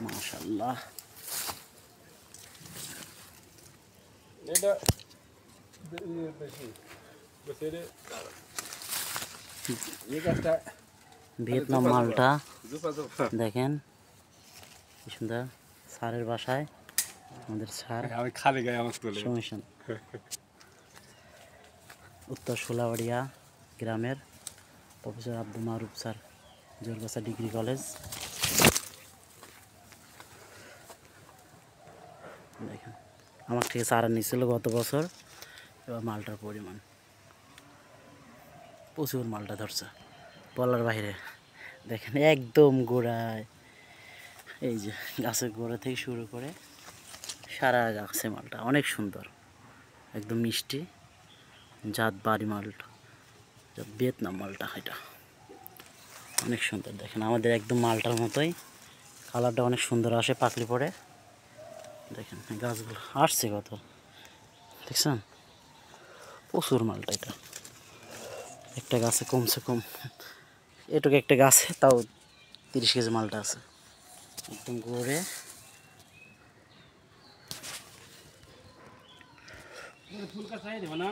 মাশাআল্লাহ। এটা বেশি বসেরে এই গাছটা ভিয়েতনাম মালটা দেখেন কি সুন্দর। স্যারের বাসায় আমাদের স্যার আমি খালি গায়ে আমার তুলে সমস্যা উত্তর সোলাবাড়িয়া গ্রামের প্রফেসর আব্দুল মারুফ স্যার, জোরগাছা ডিগ্রি কলেজ। দেখেন আমার থেকে চারা নিয়েছিল গত বছর, এবার মালটার পরিমাণ প্রচুর, মালটা ধরছে বলার বাইরে। দেখেন একদম গোড়ায়, এই যে গাছের গোড়া থেকে শুরু করে সারা গাছে মালটা অনেক সুন্দর, একদম মিষ্টি জাত বাড়ি মালটা, ভিয়েতনাম মালটা। এটা অনেক সুন্দর, দেখেন আমাদের একদম মালটার মতোই, কালারটা অনেক সুন্দর আসে পাকলি পরে। দেখেন গাছগুলো আসছে কত, দেখছেন প্রচুর মালটা। এটা একটা গাছে কমসে কম এটুকু একটা গাছে তাও 30 কেজি মালটা আছে একদম গড়ে। ফুল का चाहिए ना